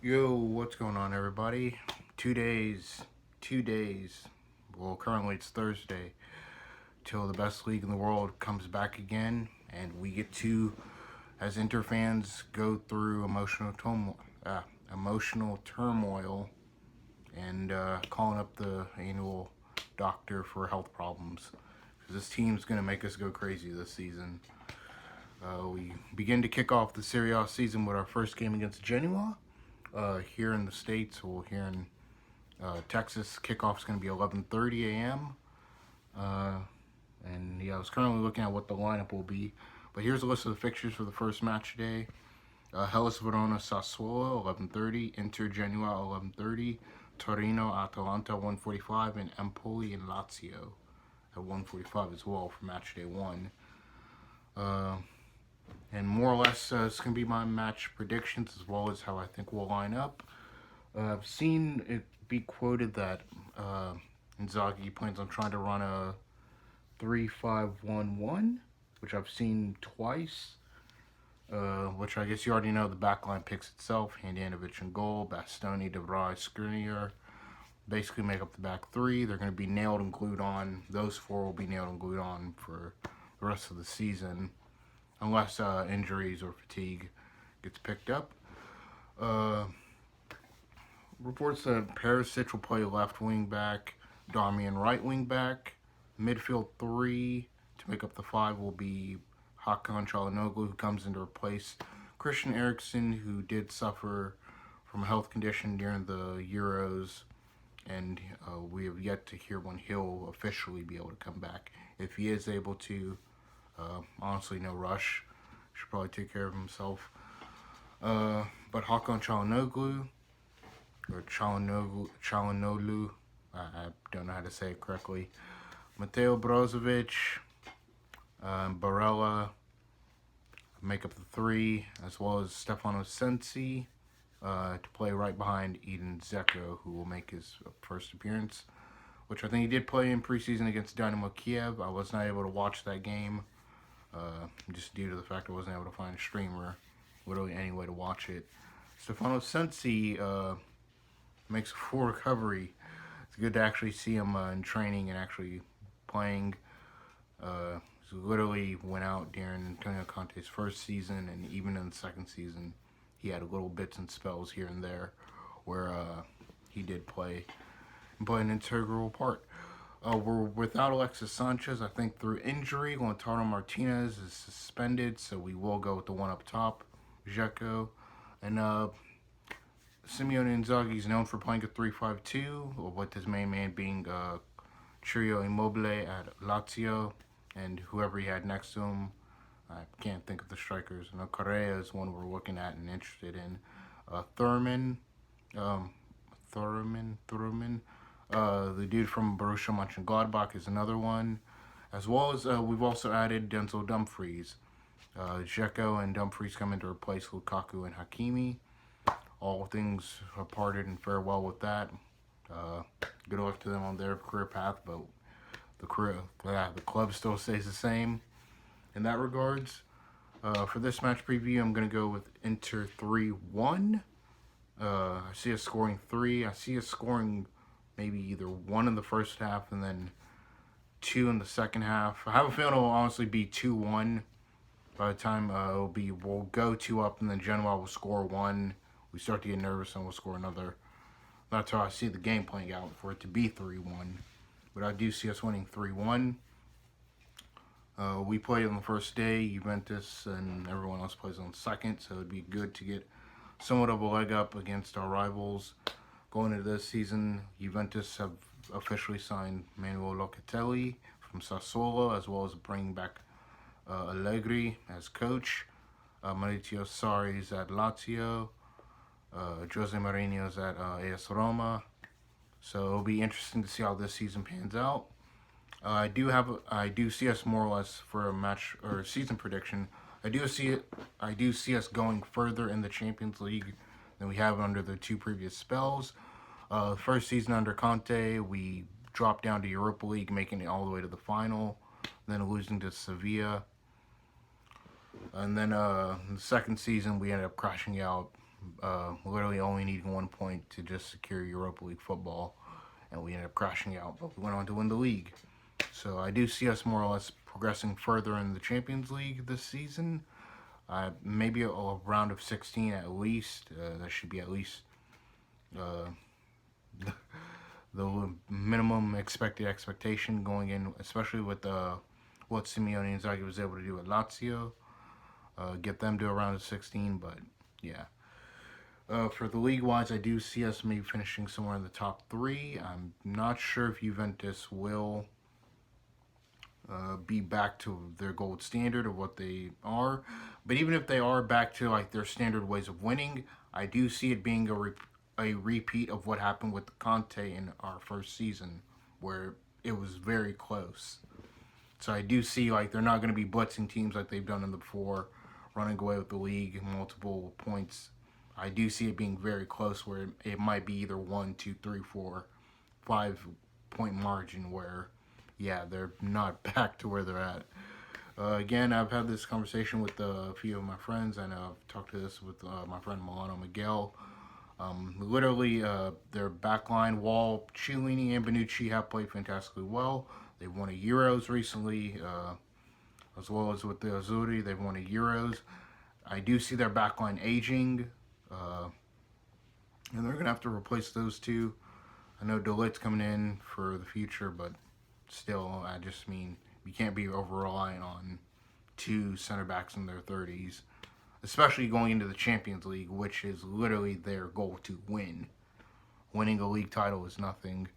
Yo, what's going on, everybody? 2 days, 2 days. Well, currently it's Thursday till the best league in the world comes back again, and we get to, as Inter fans, go through emotional turmoil, and calling up the annual doctor for health problems. Because this team's gonna make us go crazy this season. We begin to kick off the Serie A season with our first game against Genoa. Here in the States, or here in Texas, kickoff is going to be 11:30 a.m. Uh, and yeah, I was currently looking at what the lineup will be. But here's a list of the fixtures for the first match today. Hellas Verona Sassuolo 11:30, Inter Genoa 11:30, Torino Atalanta 1:45, and Empoli and Lazio at 1:45 as well for match day one. And more or less, it's going to be my match predictions as well as how I think we'll line up. I've seen it be quoted that Inzaghi plans on trying to run a 3-5-1-1, which I've seen twice. Which I guess you already know the backline picks itself. Handanovic in goal, Bastoni, De Vrij, Skriniar. Basically make up the back three. They're going to be nailed and glued on. Those four will be nailed and glued on for the rest of the season. Unless injuries or fatigue gets picked up. Reports that Perisic will play left wing back, Darmian right wing back. Midfield three to make up the five will be Hakan Çalhanoğlu, who comes in to replace Christian Eriksen, who did suffer from a health condition during the Euros, and we have yet to hear when he'll officially be able to come back. If he is able to, honestly, no rush. Should probably take care of himself. But Hakan Çalhanoğlu, or Çalhanoğlu, I don't know how to say it correctly. Mateo Brozovic, Barella make up the three, as well as Stefano Sensi to play right behind Edin Dzeko, who will make his first appearance, which I think he did play in preseason against Dynamo Kiev. I was not able to watch that game, just due to the fact I wasn't able to find a streamer, literally any way to watch it. Stefano Sensi makes a full recovery. It's good to actually see him in training and actually playing. He literally went out during Antonio Conte's first season, and even in the second season, he had little bits and spells here and there where he did play and play an integral part. We're without Alexis Sanchez, I think, through injury. Lautaro Martinez is suspended, so we will go with the one up top, Dzeko. And Simeone Inzaghi is known for playing a 3-5-2, with his main man being Ciro Immobile at Lazio, and whoever he had next to him. I can't think of the strikers. I know Correa is one we're looking at and interested in. Thurman, the dude from Borussia Mönchengladbach is another one, as well as we've also added Denzel Dumfries. Dzeko and Dumfries come in to replace Lukaku and Hakimi. All things are parted and farewell with that. Good luck to them on their career path, but the club still stays the same in that regards. For this match preview, I'm going to go with Inter 3-1. I see us scoring 3. I see us scoring maybe either 1 in the first half and then 2 in the second half. I have a feeling it'll honestly be 2-1 by the time we'll go 2 up, and then Genoa will score 1. We start to get nervous and we'll score another. That's how I see the game playing out for it to be 3-1. But I do see us winning 3-1. We played on the first day, Juventus and everyone else plays on the second, so it'd be good to get somewhat of a leg up against our rivals. Going into this season, Juventus have officially signed Manuel Locatelli from Sassuolo, as well as bringing back Allegri as coach. Maurizio Sarri is at Lazio. Jose Mourinho is at AS Roma. So it'll be interesting to see how this season pans out. I do see us more or less for a match or a season prediction. I do see us going further in the Champions League than we have under the 2 previous spells. First season under Conte, we dropped down to Europa League, making it all the way to the final, then losing to Sevilla. And then in the second season, we ended up crashing out, literally only needing 1 point to just secure Europa League football, and we ended up crashing out, but we went on to win the league. So I do see us more or less progressing further in the Champions League this season. Maybe a round of 16 at least. That should be at least uh, the minimum expected expectation going in, especially with what Simeone Inzaghi was able to do at Lazio. Get them to a round of 16, but yeah. For the league wise, I do see us maybe finishing somewhere in the top three. I'm not sure if Juventus will be back to their gold standard of what they are, but even if they are back to like their standard ways of winning, I do see it being a repeat of what happened with Conte in our first season, where it was very close. So I do see like they're not going to be blitzing teams like they've done in the before, running away with the league, multiple points. I do see it being very close, where it might be either 1, 2, 3, 4, 5 point margin. Where, yeah, they're not back to where they're at. Again, I've had this conversation with a few of my friends, and I've talked to this with my friend Milano Miguel. Literally, their backline, Wall, Chiellini, and Bonucci have played fantastically well. They've won a Euros recently, as well as with the Azzurri. They've won a Euros. I do see their backline aging, and they're going to have to replace those two. I know Delit's coming in for the future, but still, I just mean you can't be over reliant on two center backs in their 30s, especially going into the Champions League, which is literally their goal to win. Winning a league title is nothing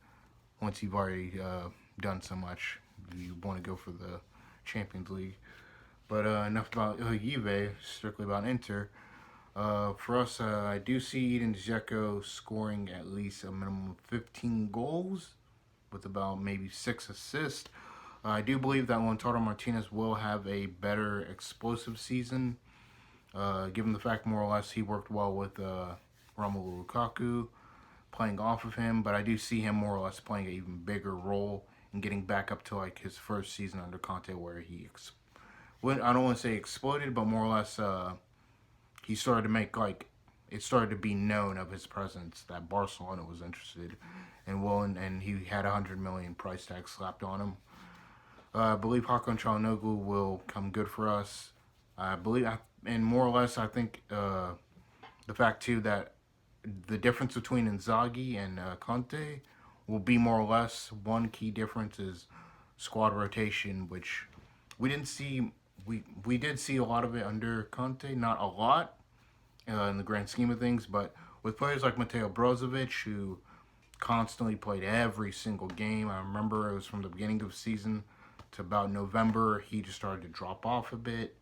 once you've already done so much. You want to go for the Champions League. But enough about Juve, strictly about Inter. For us, I do see Edin Dzeko scoring at least a minimum of 15 goals with about maybe 6 assists. I do believe that Lautaro Martinez will have a better explosive season, given the fact more or less he worked well with Romelu Lukaku, playing off of him, but I do see him more or less playing an even bigger role and getting back up to like his first season under Conte, where he, I don't want to say exploded, but more or less he started to make like it started to be known of his presence that Barcelona was interested in willing, and he had a 100 million price tag slapped on him. I believe Hakan Çalhanoğlu will come good for us. I believe, and more or less, I think the fact too that the difference between Inzaghi and Conte will be more or less one key difference is squad rotation, which we didn't see. We did see a lot of it under Conte, not a lot in the grand scheme of things, but with players like Mateo Brozovic, who constantly played every single game. I remember it was from the beginning of the season to about November, he just started to drop off a bit.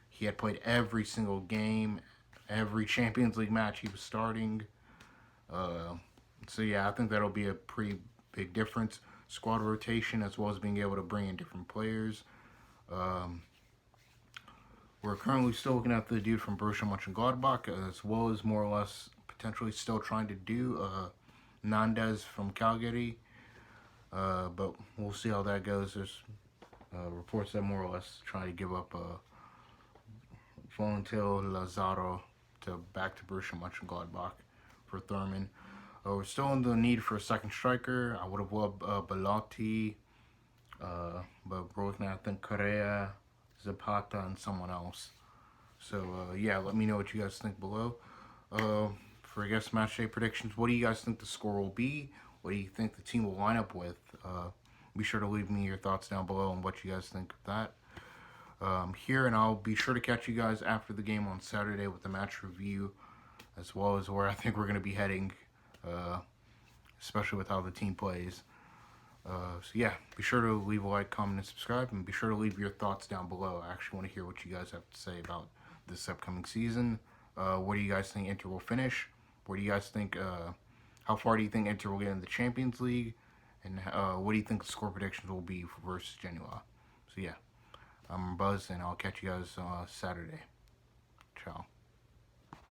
He had played every single game, every Champions League match he was starting. So yeah, I think that'll be a pretty big difference. Squad rotation, as well as being able to bring in different players. We're currently still looking at the dude from Borussia Mönchengladbach, as well as more or less potentially still trying to do Nandes from Calgary. But we'll see how that goes. There's reports that more or less trying to give up Valentil Lazaro back to Borussia Mönchengladbach for Thurman. We're still in the need for a second striker. I would have loved Belotti, but we're looking at, I think, Correa, Zapata, and someone else. So, yeah, let me know what you guys think below. For, I guess, match day predictions, what do you guys think the score will be? What do you think the team will line up with? Be sure to leave me your thoughts down below on what you guys think of that. Here, and I'll be sure to catch you guys after the game on Saturday with the match review, as well as where I think we're going to be heading, especially with how the team plays. So yeah, be sure to leave a like, comment, and subscribe, and be sure to leave your thoughts down below. I actually want to hear what you guys have to say about this upcoming season. Where do you guys think Inter will finish? Where do you guys think, how far do you think Inter will get in the Champions League? And what do you think the score predictions will be versus Genoa? So yeah, I'm Buzz, and I'll catch you guys Saturday. Ciao.